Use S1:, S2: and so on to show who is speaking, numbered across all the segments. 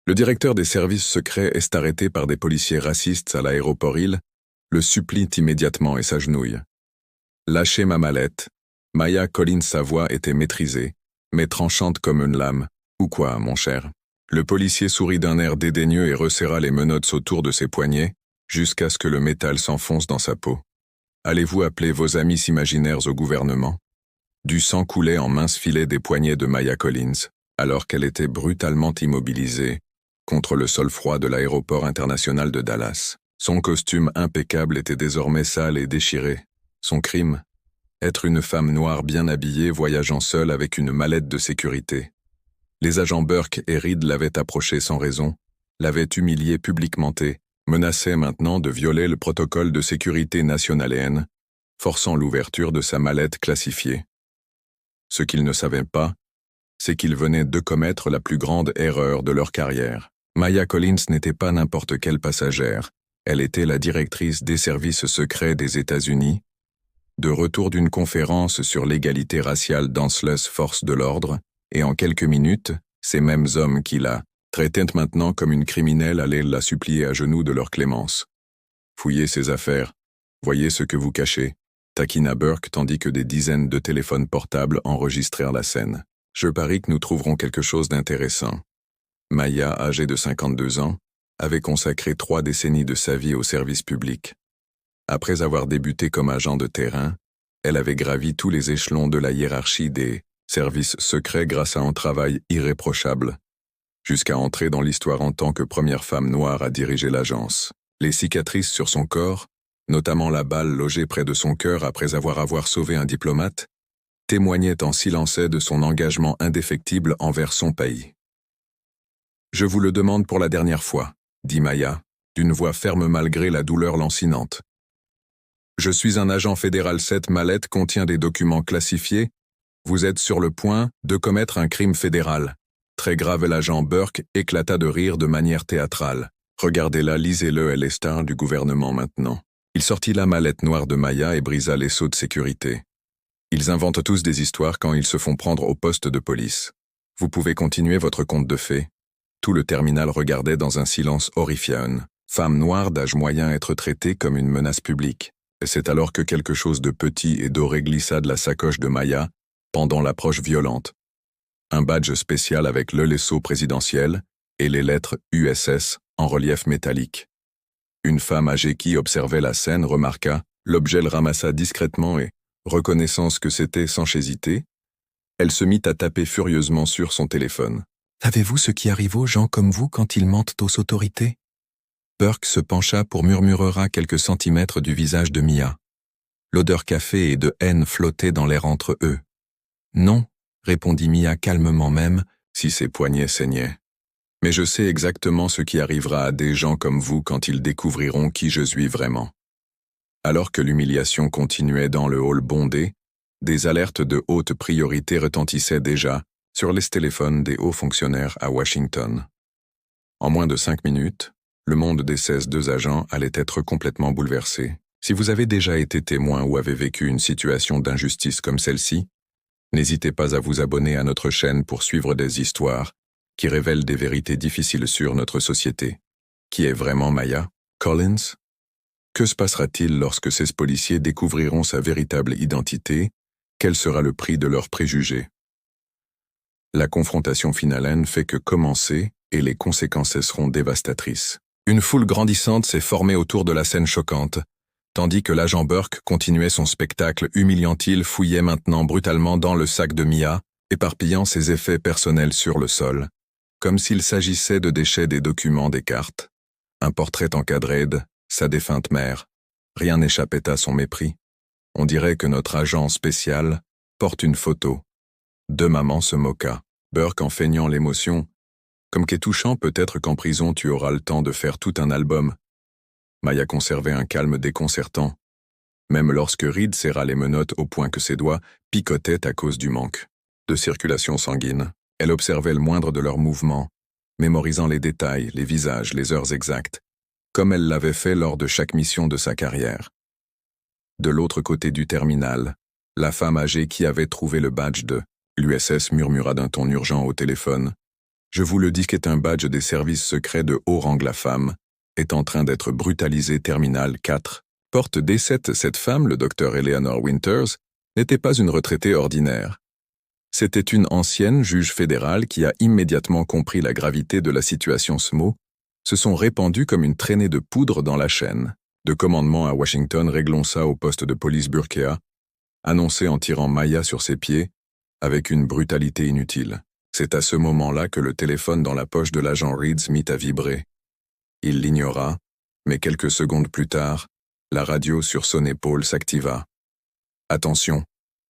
S1: Le directeur des services secrets est arrêté par des policiers racistes à l'aéroport Hill, le supplie immédiatement et s'agenouille. Lâchez ma mallette. Maya Collins, sa voix était maîtrisée, mais tranchante comme une lame. Ou quoi, mon cher? Le policier sourit d'un air dédaigneux et resserra les menottes autour de ses poignets, jusqu'à ce que le métal s'enfonce dans sa peau. Allez-vous appeler vos amis imaginaires au gouvernement? Du sang coulait en minces filets des poignets de Maya Collins, alors qu'elle était brutalement immobilisée contre le sol froid de l'aéroport international de Dallas. Son costume impeccable était désormais sale et déchiré. Son crime? Être une femme noire bien habillée voyageant seule avec une mallette de sécurité. Les agents Burke et Reed l'avaient approchée sans raison, l'avaient humiliée publiquement et menaçaient maintenant de violer le protocole de sécurité nationaléenne, forçant l'ouverture de sa mallette classifiée. Ce qu'ils ne savaient pas, c'est qu'ils venaient de commettre la plus grande erreur de leur carrière. Maya Collins n'était pas n'importe quelle passagère, elle était la directrice des services secrets des États-Unis, de retour d'une conférence sur l'égalité raciale dans les forces de l'ordre, et en quelques minutes, ces mêmes hommes qui la traitaient maintenant comme une criminelle allaient la supplier à genoux de leur clémence. Fouillez ses affaires, voyez ce que vous cachez, taquina Burke tandis que des dizaines de téléphones portables enregistrèrent la scène. Je parie que nous trouverons quelque chose d'intéressant. Maya, âgée de 52 ans, avait consacré 3 décennies de sa vie au service public. Après avoir débuté comme agent de terrain, elle avait gravi tous les échelons de la hiérarchie des services secrets grâce à un travail irréprochable, jusqu'à entrer dans l'histoire en tant que première femme noire à diriger l'agence. Les cicatrices sur son corps, notamment la balle logée près de son cœur après avoir sauvé un diplomate, témoignaient en silence de son engagement indéfectible envers son pays. « Je vous le demande pour la dernière fois », dit Maya, d'une voix ferme malgré la douleur lancinante. « Je suis un agent fédéral, cette mallette contient des documents classifiés. Vous êtes sur le point de commettre un crime fédéral. » Très grave, l'agent Burke éclata de rire de manière théâtrale. « Regardez-la, lisez-le, elle est star du gouvernement maintenant. » Il sortit la mallette noire de Maya et brisa les sceaux de sécurité. Ils inventent tous des histoires quand ils se font prendre au poste de police. Vous pouvez continuer votre conte de fées. Tout le terminal regardait dans un silence horrifiant. Femme noire d'âge moyen être traitée comme une menace publique. Et c'est alors que quelque chose de petit et doré glissa de la sacoche de Maya, pendant l'approche violente. Un badge spécial avec le laisseau présidentiel et les lettres USS en relief métallique. Une femme âgée qui observait la scène remarqua, l'objet le ramassa discrètement et, reconnaissant ce que c'était sans hésiter, elle se mit à taper furieusement sur son téléphone. « Savez-vous ce qui arrive aux gens comme vous quand ils mentent aux autorités ?» Burke se pencha pour murmurer quelques centimètres du visage de Mia. L'odeur café et de haine flottait dans l'air entre eux. « Non, » répondit Mia calmement même, si ses poignets saignaient. « Mais je sais exactement ce qui arrivera à des gens comme vous quand ils découvriront qui je suis vraiment. » Alors que l'humiliation continuait dans le hall bondé, des alertes de haute priorité retentissaient déjà sur les téléphones des hauts fonctionnaires à Washington. En moins de 5 minutes, le monde des 16 agents allait être complètement bouleversé. Si vous avez déjà été témoin ou avez vécu une situation d'injustice comme celle-ci, n'hésitez pas à vous abonner à notre chaîne pour suivre des histoires qui révèlent des vérités difficiles sur notre société. Qui est vraiment Maya Collins? Que se passera-t-il lorsque ces policiers découvriront sa véritable identité? Quel sera le prix de leurs préjugés? La confrontation finale fait que commencer et les conséquences seront dévastatrices. Une foule grandissante s'est formée autour de la scène choquante, tandis que l'agent Burke continuait son spectacle humiliant. Il fouillait maintenant brutalement dans le sac de Mia, éparpillant ses effets personnels sur le sol, comme s'il s'agissait de déchets, des documents, des cartes. Un portrait encadré de sa défunte mère. Rien n'échappait à son mépris. On dirait que notre agent spécial porte une photo. De maman se moqua. Burke en feignant l'émotion. Comme qu'est touchant, peut-être qu'en prison tu auras le temps de faire tout un album. Maya conservait un calme déconcertant, même lorsque Reed serra les menottes au point que ses doigts picotaient à cause du manque de circulation sanguine. Elle observait le moindre de leurs mouvements, mémorisant les détails, les visages, les heures exactes, comme elle l'avait fait lors de chaque mission de sa carrière. De l'autre côté du terminal, la femme âgée qui avait trouvé le badge de l'USS murmura d'un ton urgent au téléphone. « Je vous le dis qu'est un badge des services secrets de haut rang. La femme est en train d'être brutalisée. Terminal 4. Porte D7. Cette femme, le docteur Eleanor Winters, n'était pas une retraitée ordinaire. C'était une ancienne juge fédérale qui a immédiatement compris la gravité de la situation. Ce mot se sont répandus comme une traînée de poudre dans la chaîne. De commandement à Washington, réglons ça au poste de police Burkea, annoncé en tirant Maya sur ses pieds, avec une brutalité inutile. C'est à ce moment-là que le téléphone dans la poche de l'agent Reed se mit à vibrer. Il l'ignora, mais quelques secondes plus tard, la radio sur son épaule s'activa. Attention,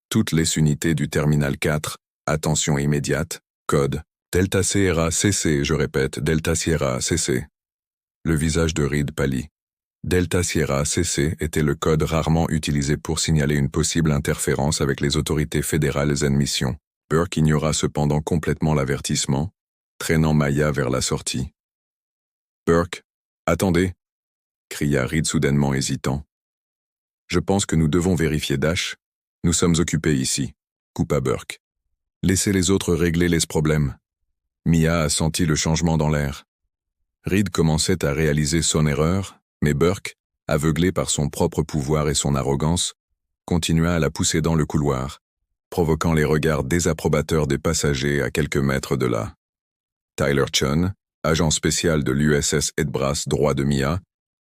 S1: toutes les unités du terminal 4, attention immédiate, code, Delta Sierra CC, je répète, Delta Sierra CC. Le visage de Reed pâlit. Delta Sierra CC était le code rarement utilisé pour signaler une possible interférence avec les autorités fédérales en mission. Burke ignora cependant complètement l'avertissement, traînant Maya vers la sortie. « Burke, attendez !» cria Reed soudainement hésitant. « Je pense que nous devons vérifier Dash. Nous sommes occupés ici, » coupa Burke. « Laissez les autres régler les problèmes. » Mia a senti le changement dans l'air. Reed commençait à réaliser son erreur, mais Burke, aveuglé par son propre pouvoir et son arrogance, continua à la pousser dans le couloir, provoquant les regards désapprobateurs des passagers à quelques mètres de là. Tyler Chun, agent spécial de l'USS Edbrass droit de Mia,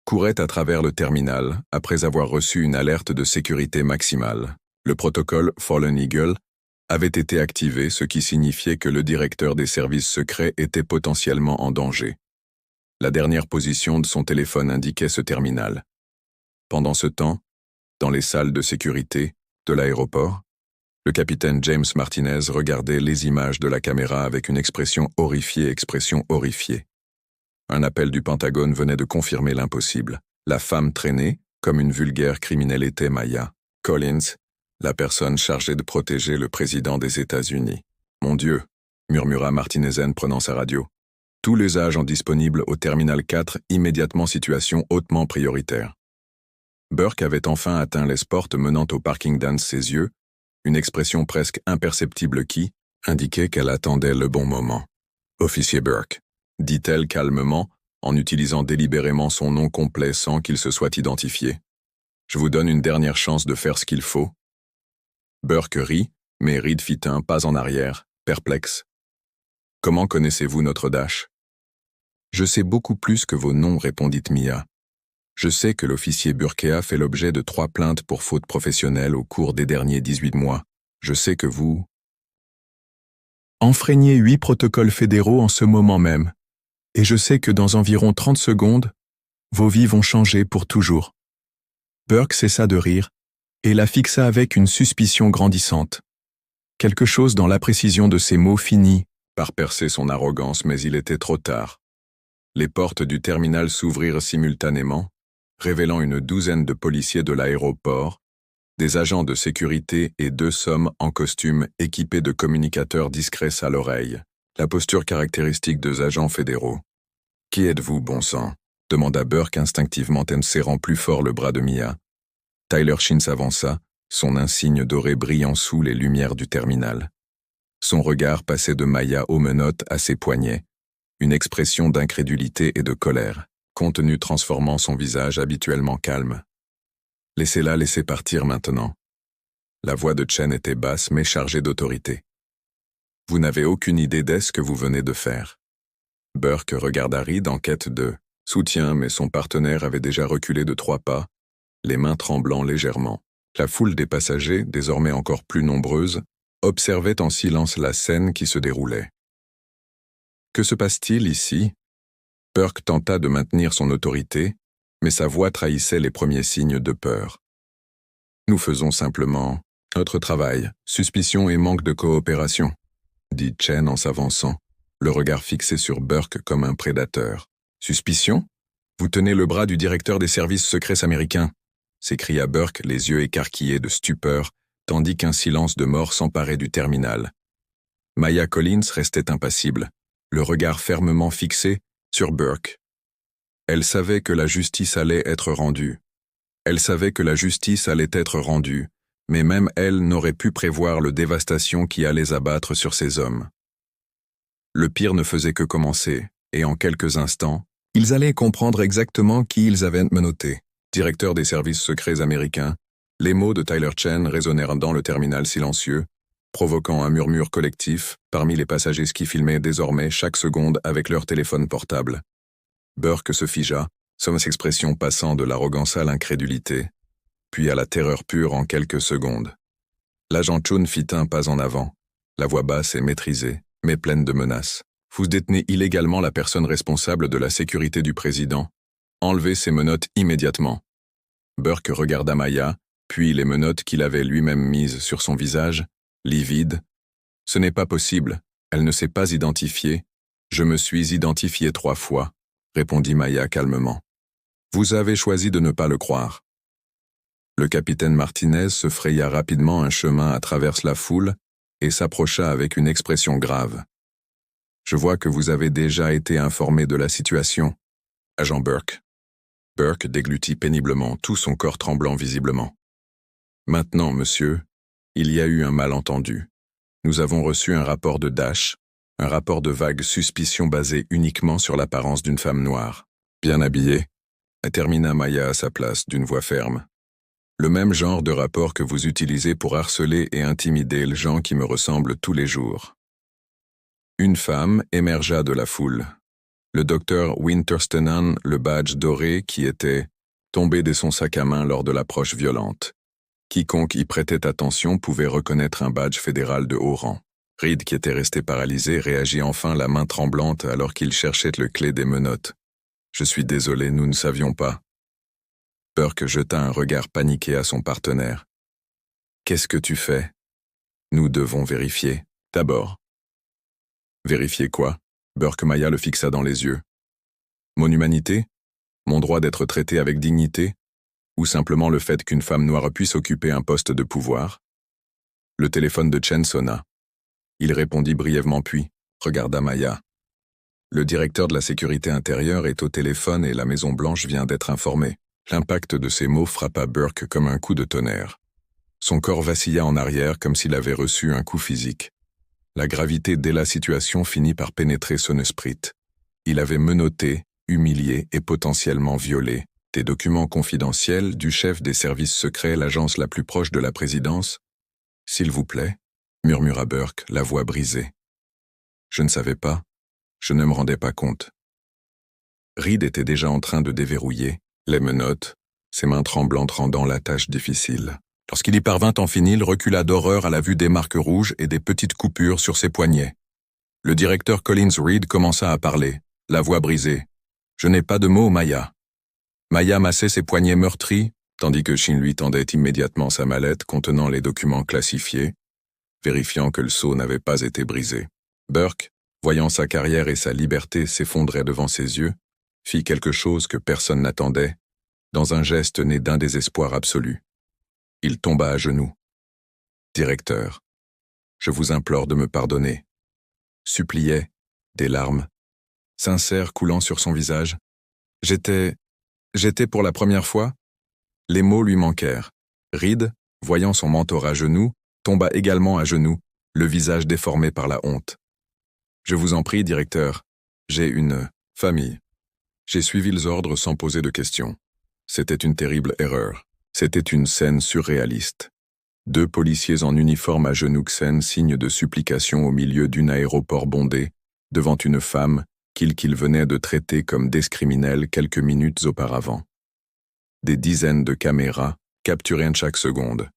S1: courait à travers le terminal après avoir reçu une alerte de sécurité maximale. Le protocole Fallen Eagle avait été activé, ce qui signifiait que le directeur des services secrets était potentiellement en danger. La dernière position de son téléphone indiquait ce terminal. Pendant ce temps, dans les salles de sécurité de l'aéroport, le capitaine James Martinez regardait les images de la caméra avec une expression horrifiée. Un appel du Pentagone venait de confirmer l'impossible. La femme traînée, comme une vulgaire criminelle, était Maya Collins, la personne chargée de protéger le président des États-Unis. « Mon Dieu !» murmura Martinezen prenant sa radio. « Tous les agents disponibles au terminal 4, immédiatement situation hautement prioritaire. » Burke avait enfin atteint les portes menant au parking dans ses yeux, une expression presque imperceptible qui indiquait qu'elle attendait le bon moment. « Officier Burke », dit-elle calmement, en utilisant délibérément son nom complet sans qu'il se soit identifié. « Je vous donne une dernière chance de faire ce qu'il faut. » Burke rit, mais Reed fit un pas en arrière, perplexe. « Comment connaissez-vous notre Dash ?»« Je sais beaucoup plus que vos noms, répondit Mia. Je sais que l'officier Burkea fait l'objet de 3 plaintes pour faute professionnelle au cours des derniers 18 mois. Je sais que vous enfreignez 8 protocoles fédéraux en ce moment même. Et je sais que dans environ 30 secondes, vos vies vont changer pour toujours. » Burke cessa de rire et la fixa avec une suspicion grandissante. Quelque chose dans la précision de ses mots finit par percer son arrogance, mais il était trop tard. Les portes du terminal s'ouvrirent simultanément, révélant une douzaine de policiers de l'aéroport, des agents de sécurité et 2 hommes en costume équipés de communicateurs discrets à l'oreille, la posture caractéristique des agents fédéraux. « Qui êtes-vous, bon sang ?» demanda Burke instinctivement en serrant plus fort le bras de Mia. Tyler Sheen s'avança, son insigne doré brillant sous les lumières du terminal. Son regard passait de Maya aux menottes à ses poignets, une expression d'incrédulité et de colère, contenu transformant son visage habituellement calme. « Laissez-la laisser partir maintenant. » La voix de Chen était basse mais chargée d'autorité. « Vous n'avez aucune idée de ce que vous venez de faire. » Burke regarda Reed en quête de soutien, mais son partenaire avait déjà reculé de 3 pas, les mains tremblant légèrement. La foule des passagers, désormais encore plus nombreuse, observait en silence la scène qui se déroulait. « Que se passe-t-il ici ?» Burke tenta de maintenir son autorité, mais sa voix trahissait les premiers signes de peur. « Nous faisons simplement notre travail, suspicion et manque de coopération, » dit Chen en s'avançant, le regard fixé sur Burke comme un prédateur. « Suspicion ? Vous tenez le bras du directeur des services secrets américains » s'écria Burke, les yeux écarquillés de stupeur, tandis qu'un silence de mort s'emparait du terminal. Maya Collins restait impassible, le regard fermement fixé sur Burke. Elle savait que la justice allait être rendue. Mais même elle n'aurait pu prévoir la dévastation qui allait abattre sur ces hommes. Le pire ne faisait que commencer, et en quelques instants, ils allaient comprendre exactement qui ils avaient menotté. Directeur des services secrets américains, les mots de Tyler Chen résonnèrent dans le terminal silencieux, provoquant un murmure collectif parmi les passagers qui filmaient désormais chaque seconde avec leur téléphone portable. Burke se figea, son expression passant de l'arrogance à l'incrédulité, puis à la terreur pure en quelques secondes. L'agent Chun fit un pas en avant, la voix basse et maîtrisée, mais pleine de menaces. Vous détenez illégalement la personne responsable de la sécurité du président. Enlevez ces menottes immédiatement. Burke regarda Maya, puis les menottes qu'il avait lui-même mises sur son visage, livide. Ce n'est pas possible, elle ne s'est pas identifiée. Je me suis identifié 3 fois, répondit Maya calmement. Vous avez choisi de ne pas le croire. Le capitaine Martinez se fraya rapidement un chemin à travers la foule et s'approcha avec une expression grave. Je vois que vous avez déjà été informé de la situation, agent Burke. Burke déglutit péniblement, tout son corps tremblant visiblement. Maintenant, monsieur, il y a eu un malentendu. Nous avons reçu un rapport de Dash, un rapport de vague suspicion basé uniquement sur l'apparence d'une femme noire, bien habillée, termina Maya à sa place d'une voix ferme. Le même genre de rapport que vous utilisez pour harceler et intimider les gens qui me ressemblent tous les jours. Une femme émergea de la foule. Le docteur Winterstenan, le badge doré qui était tombé de son sac à main lors de l'approche violente. Quiconque y prêtait attention pouvait reconnaître un badge fédéral de haut rang. Reed, qui était resté paralysé, réagit enfin la main tremblante alors qu'il cherchait le clé des menottes. « Je suis désolé, nous ne savions pas. » Burke jeta un regard paniqué à son partenaire. « Qu'est-ce que tu fais ? Nous devons vérifier. D'abord. » Vérifier quoi ? Burke Maya le fixa dans les yeux. Mon humanité ? Mon droit d'être traité avec dignité ? Ou simplement le fait qu'une femme noire puisse occuper un poste de pouvoir ? Le téléphone de Chen sonna. Il répondit brièvement puis regarda Maya. Le directeur de la sécurité intérieure est au téléphone et la Maison-Blanche vient d'être informée. L'impact de ces mots frappa Burke comme un coup de tonnerre. Son corps vacilla en arrière comme s'il avait reçu un coup physique. La gravité de la situation finit par pénétrer son esprit. Il avait menotté, humilié et potentiellement violé des documents confidentiels du chef des services secrets, l'agence la plus proche de la présidence. « S'il vous plaît » murmura Burke, la voix brisée. « Je ne savais pas. Je ne me rendais pas compte. » Reed était déjà en train de déverrouiller les menottes, ses mains tremblantes rendant la tâche difficile. Lorsqu'il y parvint enfin, il recula d'horreur à la vue des marques rouges et des petites coupures sur ses poignets. Le directeur Collins Reed commença à parler, la voix brisée. « Je n'ai pas de mots, Maya. » Maya massait ses poignets meurtris, tandis que Shin lui tendait immédiatement sa mallette contenant les documents classifiés, vérifiant que le sceau n'avait pas été brisé. Burke, voyant sa carrière et sa liberté s'effondrer devant ses yeux, fit quelque chose que personne n'attendait, dans un geste né d'un désespoir absolu. Il tomba à genoux. « Directeur, je vous implore de me pardonner. » Suppliait, des larmes, sincères coulant sur son visage. « J'étais pour la première fois ?» Les mots lui manquèrent. Reed, voyant son mentor à genoux, tomba également à genoux, le visage déformé par la honte. « Je vous en prie, directeur, j'ai une famille. J'ai suivi les ordres sans poser de questions. C'était une terrible erreur. C'était une scène surréaliste. 2 policiers en uniforme à genoux scène signe de supplication au milieu d'un aéroport bondé, devant une femme qu'ils venaient de traiter comme discriminelle quelques minutes auparavant. Des dizaines de caméras capturaient chaque seconde.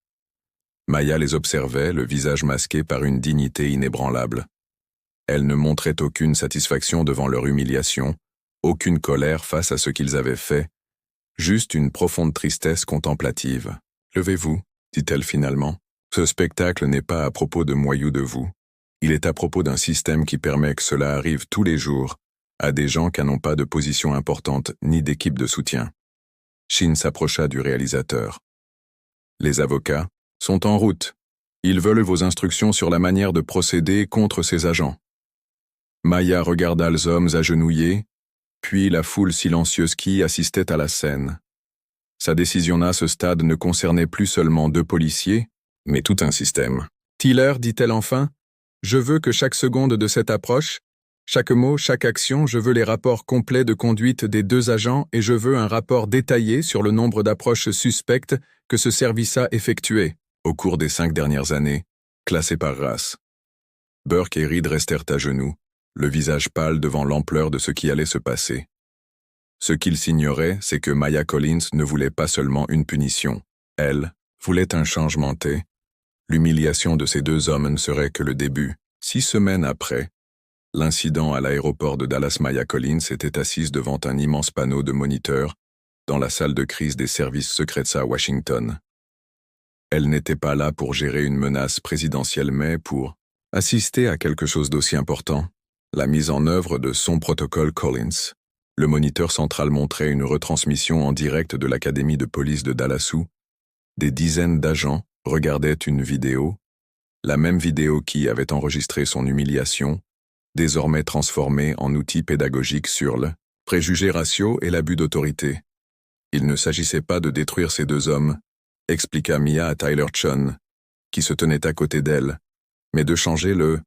S1: Maya les observait, le visage masqué par une dignité inébranlable. Elle ne montrait aucune satisfaction devant leur humiliation, aucune colère face à ce qu'ils avaient fait, juste une profonde tristesse contemplative. « Levez-vous », dit-elle finalement. « Ce spectacle n'est pas à propos de moi ou de vous. Il est à propos d'un système qui permet que cela arrive tous les jours à des gens qui n'ont pas de position importante ni d'équipe de soutien. » Shin s'approcha du réalisateur. « Les avocats sont en route. Ils veulent vos instructions sur la manière de procéder contre ces agents. » Maya regarda les hommes agenouillés, puis la foule silencieuse qui assistait à la scène. Sa décision à ce stade ne concernait plus seulement 2 policiers, mais tout un système. « Tiller, dit-elle enfin, je veux que chaque seconde de cette approche Chaque mot, chaque action, je veux les rapports complets de conduite des 2 agents et je veux un rapport détaillé sur le nombre d'approches suspectes que ce service a effectuées au cours des 5 dernières années, classées par race. Burke et Reed restèrent à genoux, le visage pâle devant l'ampleur de ce qui allait se passer. Ce qu'ils ignoraient, c'est que Maya Collins ne voulait pas seulement une punition. Elle voulait un changement. L'humiliation de ces 2 hommes ne serait que le début. 6 semaines après, l'incident à l'aéroport de Dallas, Maya Collins était assise devant un immense panneau de moniteur dans la salle de crise des services secrets à Washington. Elle n'était pas là pour gérer une menace présidentielle mais pour assister à quelque chose d'aussi important, la mise en œuvre de son protocole Collins. Le moniteur central montrait une retransmission en direct de l'académie de police de Dallas où des dizaines d'agents regardaient une vidéo, la même vidéo qui avait enregistré son humiliation, désormais transformée en outil pédagogique sur le préjugé raciaux et l'abus d'autorité. Il ne s'agissait pas de détruire ces 2 hommes, expliqua Mia à Tyler Chun, qui se tenait à côté d'elle, mais de changer le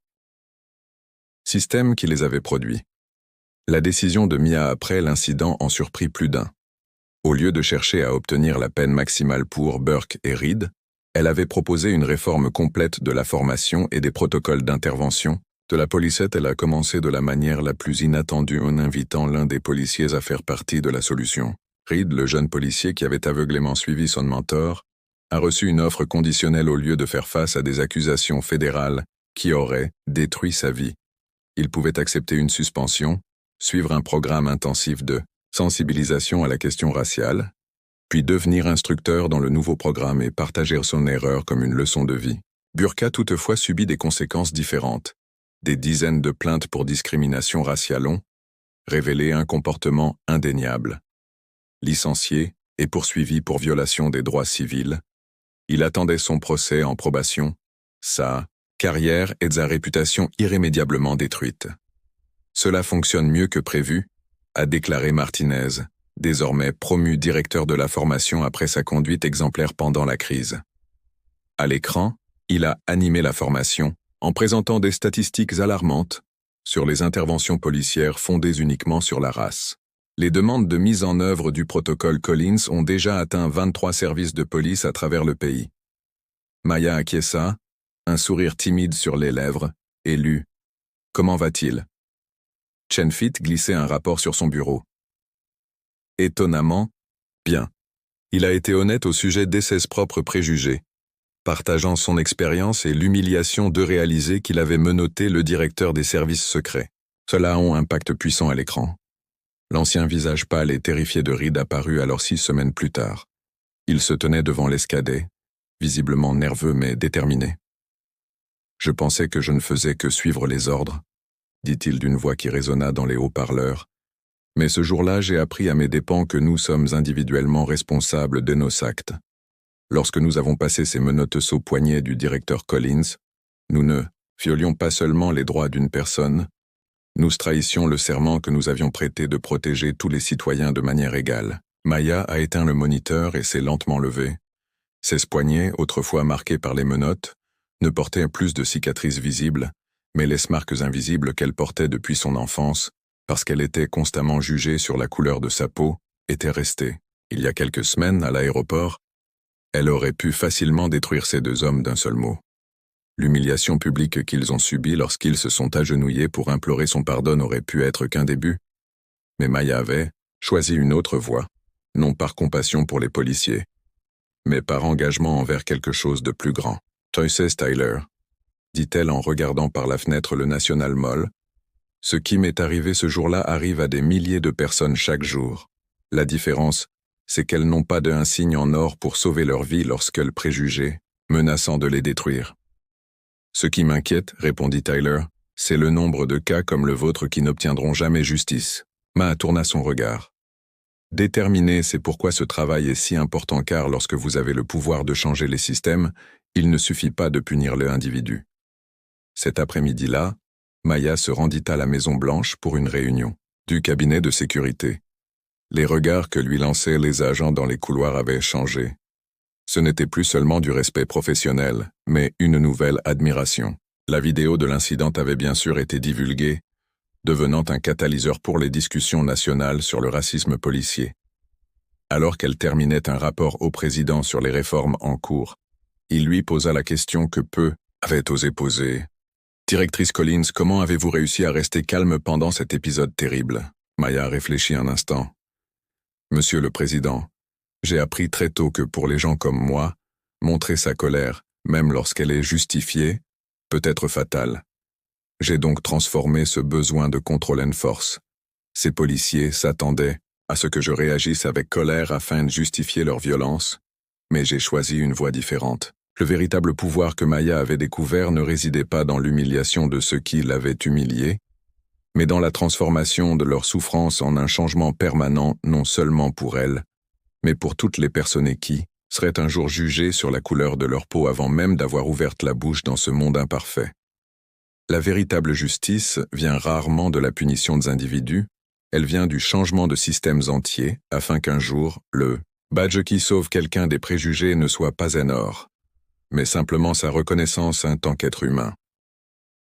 S1: système qui les avait produits. La décision de Mia après l'incident en surprit plus d'un. Au lieu de chercher à obtenir la peine maximale pour Burke et Reed, elle avait proposé une réforme complète de la formation et des protocoles d'intervention. De la policette, elle a commencé de la manière la plus inattendue en invitant l'un des policiers à faire partie de la solution. Reed, le jeune policier qui avait aveuglément suivi son mentor, a reçu une offre conditionnelle au lieu de faire face à des accusations fédérales qui auraient détruit sa vie. Il pouvait accepter une suspension, suivre un programme intensif de sensibilisation à la question raciale, puis devenir instructeur dans le nouveau programme et partager son erreur comme une leçon de vie. Burke a toutefois subi des conséquences différentes. Des dizaines de plaintes pour discrimination raciale ont révélé un comportement indéniable. Licencié et poursuivi pour violation des droits civils, il attendait son procès en probation, sa carrière et sa réputation irrémédiablement détruites. Cela fonctionne mieux que prévu, a déclaré Martinez, désormais promu directeur de la formation après sa conduite exemplaire pendant la crise. À l'écran, il a animé la formation en présentant des statistiques alarmantes sur les interventions policières fondées uniquement sur la race. Les demandes de mise en œuvre du protocole Collins ont déjà atteint 23 services de police à travers le pays. Maya acquiesça, un sourire timide sur les lèvres, et lut « Comment va-t-il » Chen Fit glissait un rapport sur son bureau. Étonnamment, bien. Il a été honnête au sujet de ses propres préjugés, partageant son expérience et l'humiliation de réaliser qu'il avait menotté le directeur des services secrets. Cela a un impact puissant à l'écran. L'ancien visage pâle et terrifié de Reed apparut alors 6 semaines plus tard. Il se tenait devant l'escadet, visiblement nerveux mais déterminé. « Je pensais que je ne faisais que suivre les ordres, » dit-il d'une voix qui résonna dans les haut-parleurs. « Mais ce jour-là, j'ai appris à mes dépens que nous sommes individuellement responsables de nos actes. Lorsque nous avons passé ces menottes au poignet du directeur Collins, nous ne violions pas seulement les droits d'une personne, nous trahissions le serment que nous avions prêté de protéger tous les citoyens de manière égale. » Maya a éteint le moniteur et s'est lentement levée. Ses poignets, autrefois marqués par les menottes, ne portaient plus de cicatrices visibles, mais les marques invisibles qu'elle portait depuis son enfance, parce qu'elle était constamment jugée sur la couleur de sa peau, étaient restées. Il y a quelques semaines, à l'aéroport, elle aurait pu facilement détruire ces 2 hommes d'un seul mot. L'humiliation publique qu'ils ont subie lorsqu'ils se sont agenouillés pour implorer son pardon aurait pu être qu'un début. Mais Maya avait choisi une autre voie, non par compassion pour les policiers, mais par engagement envers quelque chose de plus grand. « Choices Tyler », dit-elle en regardant par la fenêtre le National Mall. « Ce qui m'est arrivé ce jour-là arrive à des milliers de personnes chaque jour. La différence, c'est qu'elles n'ont pas d'un signe en or pour sauver leur vie lorsqu'elles préjugeaient, menaçant de les détruire. » « Ce qui m'inquiète, répondit Tyler, c'est le nombre de cas comme le vôtre qui n'obtiendront jamais justice. » Ma tourna son regard. « Déterminé, c'est pourquoi ce travail est si important car lorsque vous avez le pouvoir de changer les systèmes, il ne suffit pas de punir l'individu. » Cet après-midi-là, Maya se rendit à la Maison-Blanche pour une réunion du cabinet de sécurité. Les regards que lui lançaient les agents dans les couloirs avaient changé. Ce n'était plus seulement du respect professionnel, mais une nouvelle admiration. La vidéo de l'incident avait bien sûr été divulguée, devenant un catalyseur pour les discussions nationales sur le racisme policier. Alors qu'elle terminait un rapport au président sur les réformes en cours, il lui posa la question que peu avaient osé poser. « Directrice Collins, comment avez-vous réussi à rester calme pendant cet épisode terrible ?» Maya réfléchit un instant. « Monsieur le Président, j'ai appris très tôt que pour les gens comme moi, montrer sa colère, même lorsqu'elle est justifiée, peut être fatale. J'ai donc transformé ce besoin de contrôle en force. Ces policiers s'attendaient à ce que je réagisse avec colère afin de justifier leur violence, mais j'ai choisi une voie différente. Le véritable pouvoir que Maya avait découvert ne résidait pas dans l'humiliation de ceux qui l'avaient humiliée, mais dans la transformation de leur souffrance en un changement permanent non seulement pour elle, mais pour toutes les personnes qui seraient un jour jugées sur la couleur de leur peau avant même d'avoir ouvert la bouche dans ce monde imparfait. La véritable justice vient rarement de la punition des individus, elle vient du changement de systèmes entiers afin qu'un jour, le badge qui sauve quelqu'un des préjugés ne soit pas un or, mais simplement sa reconnaissance en tant qu'être humain.